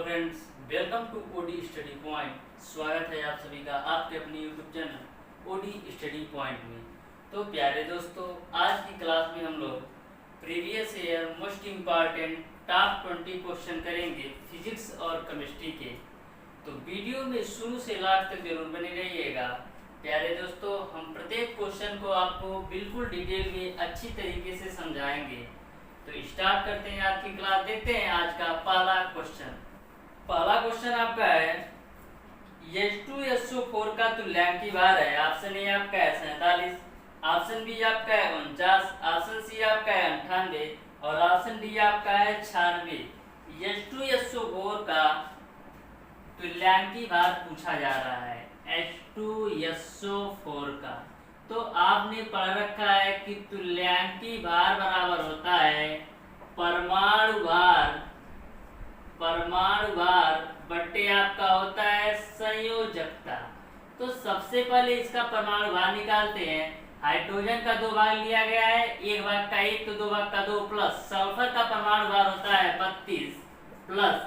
Friends, welcome to OD study point. स्वागत है आप सभी का आपके अपने YouTube channel OD study point में। तो प्यारे दोस्तों, आज की क्लास में हम लोग previous year most important top 20 question करेंगे फिजिक्स और केमिस्ट्री के। तो वीडियो में शुरू से लास्ट तक जरूर बने रहिएगा। प्यारे दोस्तों, हम प्रत्येक क्वेश्चन को आपको बिल्कुल डिटेल में अच्छी तरीके से समझाएंगे। तो स्टार्ट करते हैं आज की क्लास। देखते हैं आज का पहला क्वेश्चन। पहला क्वेश्चन आपका है H2SO4 का तुल्यांकी भार है। ऑप्शन ए आपका है 47, ऑप्शन बी आपका है 49, ऑप्शन सी आपका है 98 और ऑप्शन डी आपका है 96। H2SO4 का तुल्यांकी भार पूछा जा रहा है, H2SO4 का। तो आपने पढ़ रखा है कि तुल्यांकी भार बराबर होता है परमाणु भार बट्टे आपका होता है संयोजकता। तो सबसे पहले इसका परमाणु भार निकालते हैं। हाइड्रोजन का 2 भाग लिया गया है, 1 भाग का 1 तो 2 भाग का 2 प्लस सल्फर का परमाणु भार होता है 32 प्लस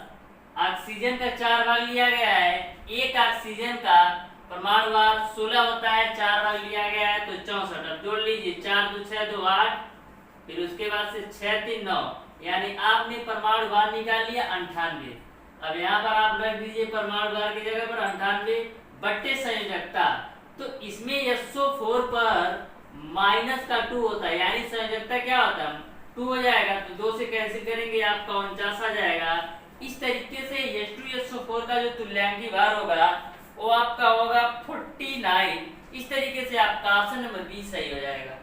ऑक्सीजन का 4 भाग लिया गया है, 1 ऑक्सीजन का परमाणु भार 16 होता है, 4 भाग लिया गया है तो 64। अब जोड़ लीजिए 4 2 6 2 8, फिर उसके बाद से 6 3 9, यानी आपने परमाणु भार निकाल लिया 98। अब यहाँ पर आप रख दीजिए परमाणु भार की जगह पर 98 बट्टे संयोजकता। तो इसमें SO4 पर माइनस का 2 होता है, यानी संयोजकता क्या होता है 2 हो जाएगा, तो 2 से कैंसिल करेंगे आपका 49 आ जाएगा। इस तरीके से H2SO4 का जो तुल्यांकी भार होगा वो आपका होगा 49। इस तरीके से आपका ऑप्शन नंबर बी सही हो जाएगा।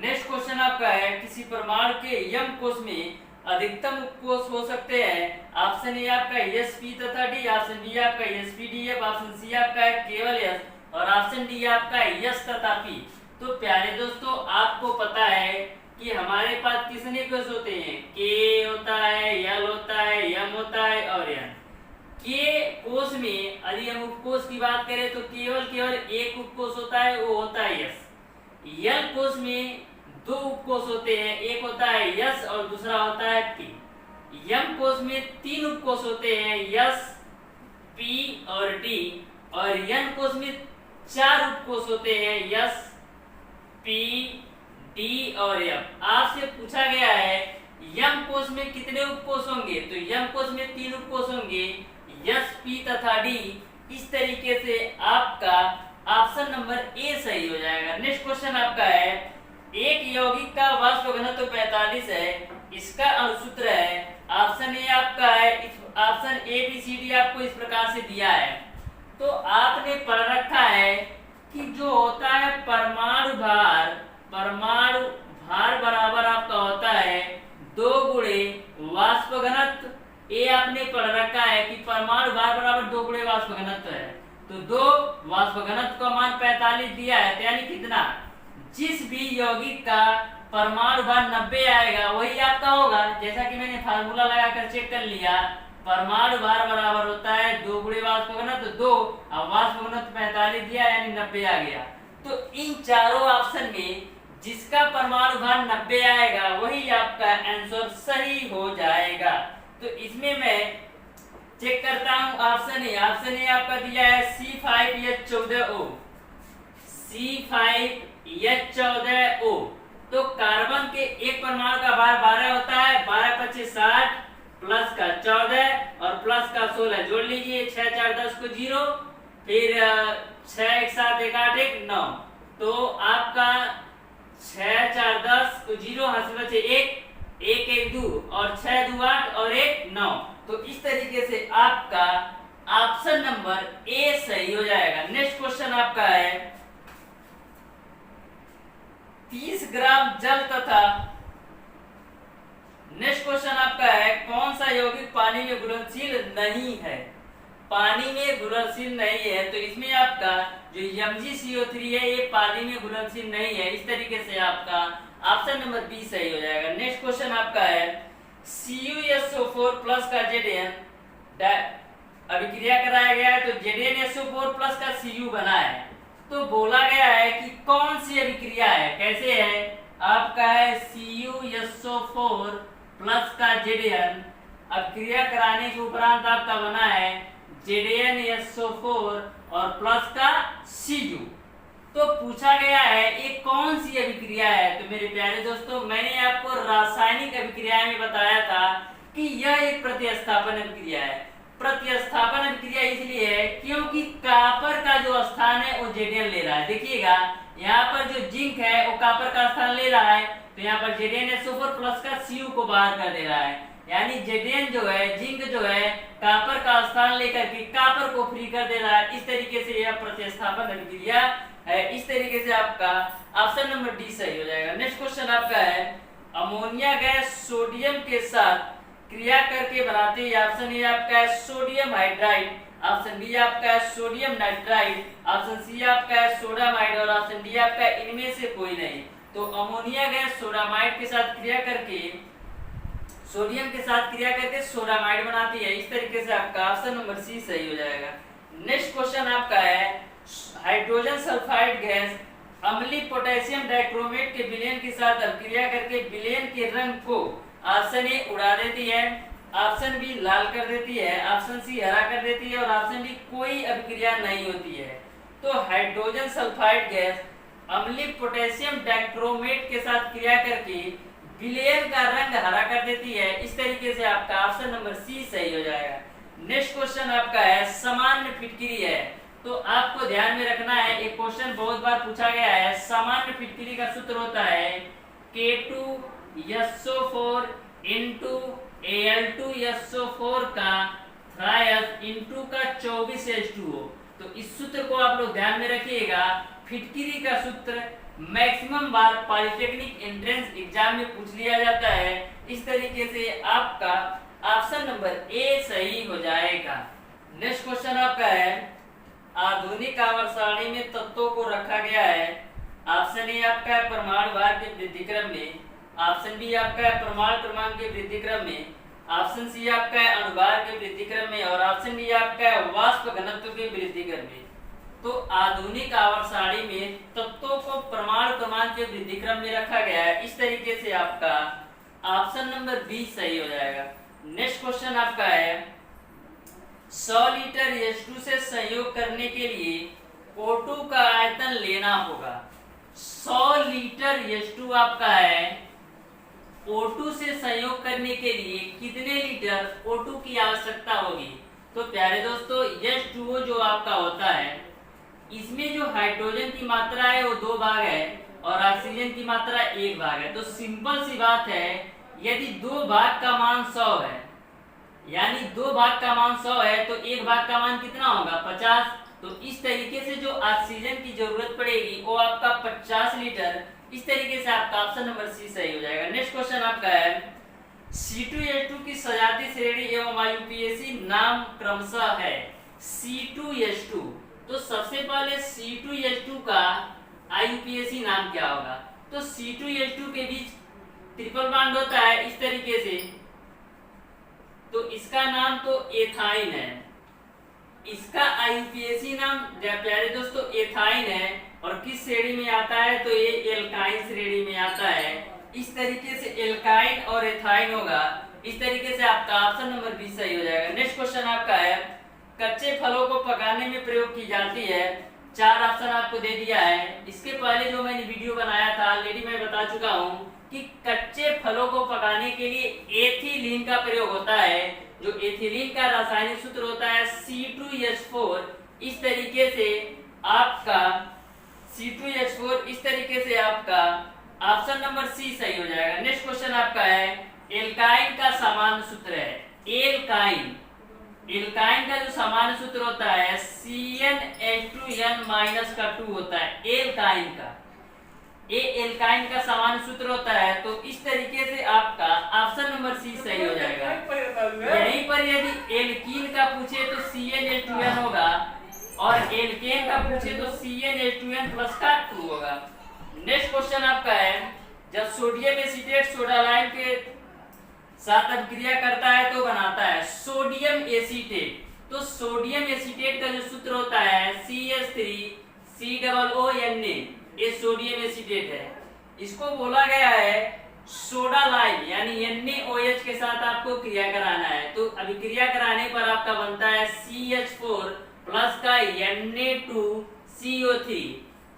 नेक्स्ट क्वेश्चन आपका है किसी परमाणु के यम कोश में अधिकतम उपकोष हो सकते हैं। ऑप्शन ए आपका sp तथा d, ऑप्शन बी आपका sp/df, ऑप्शन सी आपका है केवल s और ऑप्शन डी आपका s तथा p। तो प्यारे दोस्तों, आपको पता है कि हमारे पास कितने कोश होते हैं, k होता है, l होता है, m होता है और n। के कोश में यदि हम उपकोष की बात करें तो केवल एक उपकोष होता है, वो होता है यस। यल कोश में 2 उपकोष होते हैं, एक होता है यस और दूसरा होता है पी। यम कोश में 3 उपकोष होते हैं, यस पी और डी। और यन कोश में 4 उपकोष होते हैं, यस पी डी और एफ। आपसे पूछा गया है यम कोश में कितने उपकोष होंगे, तो यम कोश में 3 उपकोष होंगे, यस पी तथा डी। इस तरीके से आपका ऑप्शन नंबर ए सही हो जाएगा। नेक्स्ट क्वेश्चन आपका है एक यौगिक का वाष्प घनत्व 45 है, इसका अणुसूत्र है। ऑप्शन ए आपका है, option A B C D आपको इस प्रकार से दिया है। तो आपने पढ़ रखा है कि जो होता है परमाणु भार बराबर आपका होता है 2 गुणे वाष्प घनत्व। ये आपने पढ़ रखा है कि परमाणु भार बराबर 2 गुणे वाष्प घनत्व है, तो 2 वाष्प घनत्व का मान 45 दिया है, तो यानी कितना, जिस भी यौगिक का परमाणु भार 90 आएगा वही आपका होगा। जैसा कि मैंने फार्मूला लगाकर चेक कर लिया, परमाणु भार बराबर होता है 2 गुणे वाष्प घनत्व 2, अब वाष्प घनत्व 45 दिया यानी 90 आ गया। तो इन चारों ऑप्शन में जिसका परमाणु भार 90 आएगा वही आपका आंसर सही हो जाएगा। तो इसमें मैं चेक करता हूं ऑप्शन ए आपका दिया है C5H14O, C5H14O। तो कार्बन के एक परमाणु का भार 12 होता है, 12 25 60 प्लस का 14 और प्लस का 16, जोड़ लीजिए 6 4 10 को 0, फिर 6 1 7 1 8 1 9, तो आपका 6 4 10 को 0 हाथ से बचे 1 1 1 2 और 6 2 8 और 1 9। तो इस तरीके से आपका ऑप्शन नंबर ए सही हो जाएगा। नेक्स्ट क्वेश्चन आपका है 30 ग्राम जल तथा नेक्स्ट क्वेश्चन आपका है कौन सा यौगिक पानी में घुलनशील नहीं है। पानी में घुलनशील नहीं है, तो इसमें आपका जो MgCO3 है ये पानी में घुलनशील नहीं है। इस तरीके से आपका ऑप्शन नंबर बी सही हो जाएगा। नेक्स्ट क्वेश्चन आपका है CuSO4 प्लस का Zn अभिक्रिया कराया गया है, तो ZnSO4 प्लस का Cu बना है। तो बोला गया है कि कौन सी अभिक्रिया है, कैसे है, आपका है CuSO4 प्लस का Zn अब क्रिया कराने के उपरांत आपका बना है ZnSO4 और प्लस का Cu। तो पूछा गया है ये कौन सी अभिक्रिया है। तो मेरे प्यारे दोस्तों, मैंने आपको रासायनिक अभिक्रिया में बताया था कि यह एक प्रतिस्थापन अभिक्रिया है। प्रतिस्थापन अभिक्रिया इसलिए है क्योंकि कॉपर का जो स्थान है वो Zn ले रहा है। देखिएगा यहाँ पर जो जिंक है वो कॉपर का स्थान ले रहा है, तो यहाँ पर ZnSO4 प्लस का Cu को बाहर कर दे रहा है। यानी Zn जो है, जिंक जो है, कॉपर का स्थान लेकर के कॉपर को फ्री कर दे रहा है। इस तरीके से यह प्रतिस्थापन अभिक्रिया है। इस तरीके से आपका ऑप्शन नंबर डी सही हो जाएगा। नेक्स्ट क्वेश्चन आपका है अमोनिया गैस सोडियम के साथ क्रिया करके बनाते हैं। ऑप्शन ए आपका है सोडियम हाइड्राइड, ऑप्शन बी आपका है सोडियम नाइट्राइड, ऑप्शन सी आपका है सोडामाइड और ऑप्शन डी आपका इनमें से कोई नहीं। तो अमोनिया गैस सोडामाइड के साथ क्रिया करके, सोडियम के साथ क्रिया करके सोडामाइड बनाती है। इस तरीके से आपका ऑप्शन नंबर सी सही हो जाएगा। नेक्स्ट क्वेश्चन आपका है हाइड्रोजन सल्फाइड गैस अम्लीय पोटेशियम डाइक्रोमेट के विलयन के साथ अभिक्रिया करके विलयन के रंग को ऑप्शन ए उड़ा देती है, ऑप्शन बी लाल कर देती है, ऑप्शन सी हरा कर देती है और ऑप्शन डी कोई अभिक्रिया नहीं होती है। तो हाइड्रोजन सल्फाइड गैस अम्लीय पोटेशियम डाइक्रोमेट के साथ क्रिया करके विलयन का रंग हरा कर देती है। इस तरीके से आपका ऑप्शन नंबर सी सही हो जाएगा। नेक्स्ट क्वेश्चन आपका है सामान्य फिटकिरी है। तो आपको ध्यान में रखना है, एक क्वेश्चन बहुत बार पूछा गया है। सामान्य फिटकिरी का सूत्र होता है K2SO4 into Al2SO4 का थ्रायस इंटू का 24H2O। तो इस सूत्र को आप लोग ध्यान में रखिएगा। फिटकिरी का सूत्र मैक्सिमम बार पॉलिटेक्निक एंट्रेंस एग्जाम में पूछ लिया जाता है। इस तरीके से आपका ऑप्शन नंबर ए सही हो जाएगा। नेक्स्ट क्वेश्चन आपका है आधुनिक आवर्त सारणी में तत्वों को रखा गया है। ऑप्शन ए आपका है परमाणु भार के वृद्धि क्रम में, ऑप्शन बी आपका है परमाणु क्रमांक के वृद्धि क्रम में, ऑप्शन सी आपका है अणुभार के वृद्धि क्रम में और ऑप्शन डी आपका है वाष्प घनत्व के वृद्धि क्रम में। तो आधुनिक आवर्त सारणी में तत्वों को परमाणु क्रमांक के वृद्धि क्रम में रखा गया है। इस तरीके से आपका ऑप्शन नंबर बी सही हो जाएगा। नेक्स्ट क्वेश्चन आपका है 100 लीटर H2 से संयोग करने के लिए O2 का आयतन लेना होगा। 100 लीटर H2 आपका है, O2 से संयोग करने के लिए कितने लीटर O2 की आवश्यकता होगी। तो प्यारे दोस्तों H2O जो आपका होता है, इसमें जो हाइड्रोजन की मात्रा है वो 2 भाग है और ऑक्सीजन की मात्रा 1 भाग है। तो सिंपल सी बात है, यदि 2 भाग का मान 100 है, यानी 2 भाग का मान 100 है तो 1 भाग का मान कितना होगा 50। तो इस तरीके से जो ऑक्सीजन की जरूरत पड़ेगी वो आपका 50 लीटर। इस तरीके से आपका ऑप्शन नंबर सी सही हो जाएगा। नेक्स्ट क्वेश्चन आपका है C2H2 की सजातीय श्रेणी एवं IUPAC नाम क्रमशः है। C2H2, तो सबसे पहले C2H2 का IUPAC नाम क्या होगा। तो C2H2 के बीच ट्रिपल बॉन्ड होता है इस तरीके से, तो इसका नाम तो एथाइन है। इसका IUPAC नाम प्यारे दोस्तों एथाइन है और किस श्रेणी में आता है तो ये एल्काइन श्रेणी में आता है। इस तरीके से एल्काइन और एथाइन होगा। इस तरीके से आपका ऑप्शन नंबर बी सही हो जाएगा। नेक्स्ट क्वेश्चन आपका है कच्चे फलों को पकाने में प्रयोग की जाती है। 4 ऑप्शन आपको दे दिया है। इसके पहले जो मैंने वीडियो बनाया था ऑलरेडी मैं बता चुका हूँ कि कच्चे फलों को पकाने के लिए एथिलीन का प्रयोग होता है। जो एथिलीन का रासायनिक सूत्र होता है C2H4। इस तरीके से आपका C2H4, इस तरीके से आपका ऑप्शन नंबर सी सही हो जाएगा। नेक्स्ट क्वेश्चन आपका है एल्काइन का सामान्य सूत्र है। एल्काइन का जो सामान्य सूत्र होता है CnH2n- होता है एल्काइन का। ये एल्काइन का सामान्य सूत्र होता है। तो इस तरीके से आपका ऑप्शन नंबर सी सही हो जाएगा। यहीं पर यदि एल्कीन का पूछे तो CnH2n होगा और एल्केन का पूछे तो CnH2n+2 होगा। नेक्स्ट क्वेश्चन आपका है जब सोडियम एसीटेट सोडा लाइम के साथ अभिक्रिया करता है तो बनाता है सोडियम एसीटेट। तो सोडियम एसीटेट का जो सूत्र होता है CH3COONA, ये सोडियम एसीटेट है। इसको बोला गया है सोडा लाइम यानी NaOH के साथ आपको क्रिया कराना है। तो अभी क्रिया कराने पर आपका बनता है CH4 प्लस का Na2CO3।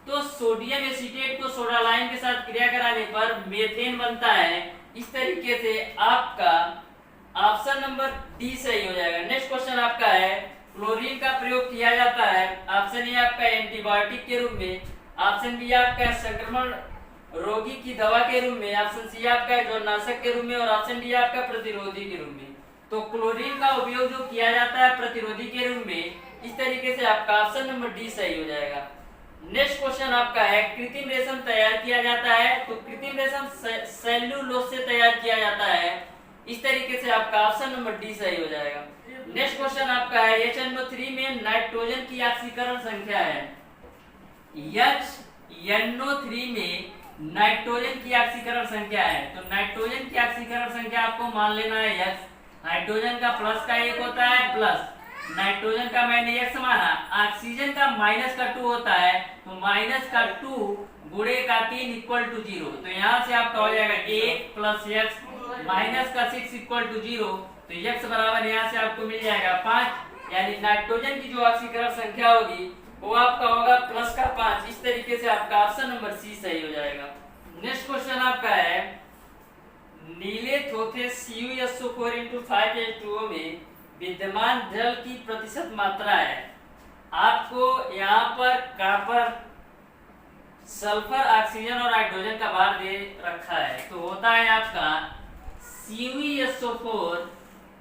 तो सोडियम एसीटेट को सोडा लाइम के साथ क्रिया कराने पर मेथेन बनता है। इस तरीके से आपका ऑप्शन नंबर डी सही हो जाएगा। नेक्स्ट क्वेश्चन आपका है क्लोरीन का प्रयोग किया जाता है। ऑप्शन ए आपका एंटीबायोटिक के रूप में, ऑप्शन बी आपका संक्रमण रोगी की दवा के रूप में, ऑप्शन सी आपका जलनाशक के रूप में और ऑप्शन डी आपका प्रतिरोधी के रूप में। तो क्लोरीन का उपयोग जो किया जाता है प्रतिरोधी के रूप में, इस तरीके से आपका ऑप्शन नंबर डी सही हो जाएगा। नेक्स्ट क्वेश्चन आपका है कृत्रिम रेशम तैयार किया जाता है। तो कृत्रिम रेशम सेल्यूलोज से तैयार किया जाता है। इस तरीके से आपका ऑप्शन नंबर डी सही हो जाएगा। नेक्स्ट क्वेश्चन आपका है HNO3 में नाइट्रोजन की ऑक्सीकरण संख्या है। HNO3 में नाइट्रोजन की ऑक्सीकरण संख्या है। तो नाइट्रोजन की ऑक्सीकरण संख्या आपको मान लेना है X। हाइड्रोजन का प्लस का 1 होता है प्लस, नाइट्रोजन का मैंने X माना, ऑक्सीजन का माइनस का 2 होता है। तो माइनस का 2 गुणे का 3 इक्वल टू 0। तो यहाँ से आपका हो जाएगा 1 प्लस X माइनस का 6 इक्वल टू 0। तो X बराबर यहाँ से आपको मिल जाएगा 5, यानी नाइट्रोजन की जो ऑक्सीकरण संख्या होगी वो आपका होगा प्लस का 5। इस तरीके से आपका ऑप्शन नंबर सी सही हो जाएगा। नेक्स्ट क्वेश्चन आपका है नीले थोथे CuSO4 × 5H2O में विद्यमान जल की प्रतिशत मात्रा है। आपको यहाँ पर कॉपर, सल्फर, ऑक्सीजन और हाइड्रोजन का भार दे रखा है। तो होता है आपका CuSO4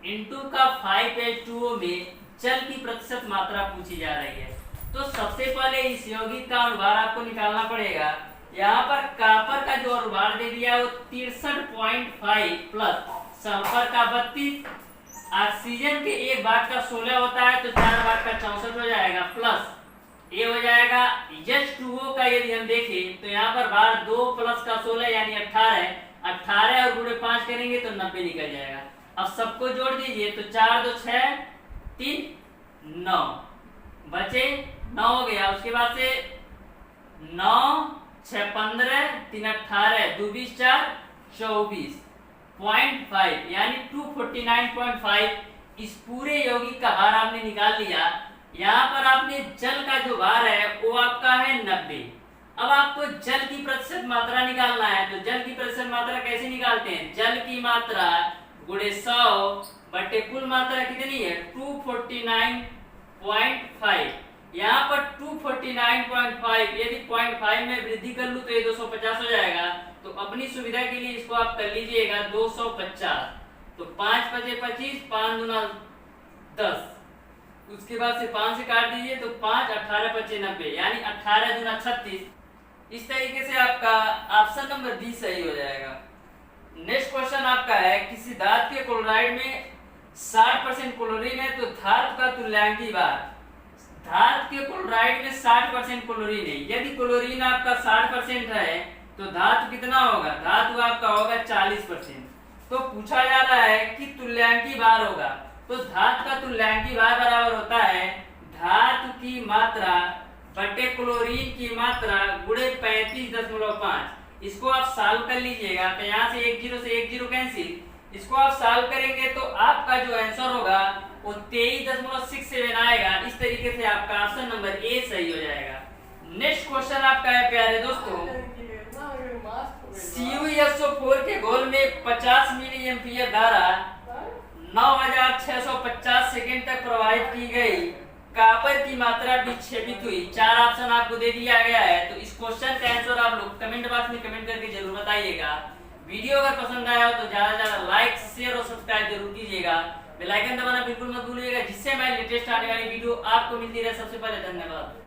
× का 5H2O में जल की प्रतिशत मात्रा पूछी जा रही है। तो सबसे पहले इस यौगिक का अनुभार आपको निकालना पड़ेगा। यहाँ पर कॉपर का जो अनुभार दे दिया है वो 63.5 प्लस सल्फर का 32, ऑक्सीजन के 1 भाग का 16 होता है तो 4 भाग का 64 हो जाएगा प्लस ये हो जाएगा H2O का। यदि हम देखें तो यहाँ पर भार 2 प्लस का 16 यानी 18 और गुणे 5 करेंगे तो 90 निकल जाएगा। अब सबको जोड़ दीजिए तो 4 2 6 3 9 बचे 9 हो गया। उसके बाद से 9 6 15 3 18 2 20 4 24.5 यानी 249.5 इस पूरे यौगिक का भार आपने निकाल लिया। यहाँ पर आपने जल का जो भार है वो आपका है 90। अब आपको जल की प्रतिशत मात्रा निकालना है। तो जल की प्रतिशत मात्रा कैसे निकालते हैं? जल की मात्रा गुणे 100 बटे कुल मात्रा कितनी है 249.5। यहाँ पर 249.5 यदि 0.5 में वृद्धि कर लूं तो ये 250 हो जाएगा। तो अपनी सुविधा के लिए इसको आप कर लीजिएगा 250। तो 5 बचे 25, 5 दूना 10, उसके बाद से 5 से काट दीजिए तो 5 18 बचे 90 यानी 18 दूना 36। इस तरीके से आपका ऑप्शन नंबर डी सही हो जाएगा। नेक्स्ट क्वेश्चन आपका है किसी धातु के क्लोराइड में 60% क्लोरीन है तो धातु का तुल्यांकी भार। धातु के क्लोराइड में 60% क्लोरीन है। यदि क्लोरीन आपका 60% है तो धातु कितना होगा? धातु आपका होगा 40%। तो पूछा जा रहा है कि तुल्यांकी भार होगा। तो धातु का तुल्यांकी भार बराबर होता है धातु की मात्रा बटे क्लोरीन की मात्रा गुणे 35.5। इसको आप सॉल्व कर लीजिएगा तो यहाँ से 1 0 से 1 0 कैंसिल। इसको आप सॉल्व करेंगे तो आपका जो आंसर होगा वो 23.67 आएगा। इस तरीके से आपका ऑप्शन नंबर ए सही हो जाएगा। नेक्स्ट क्वेश्चन आपका है प्यारे दोस्तों CuSO4 के घोल में 50 मिली एम्पीयर धारा 9650 सेकेंड तक प्रवाहित की गई। कॉपर की मात्रा विक्षेपित हुई। 4 ऑप्शन आपको दे दिया गया है। तो इस क्वेश्चन का आंसर आप लोग कमेंट बॉक्स में कमेंट करके जरूर बताइएगा। वीडियो अगर पसंद आया हो तो ज्यादा से ज्यादा लाइक शेयर और सब्सक्राइब जरूर कीजिएगा। बेल आइकन दबाना बिल्कुल मत भूलिएगा जिससे मैं लेटेस्ट आने वाली वीडियो आपको मिलती रहे सबसे पहले। धन्यवाद।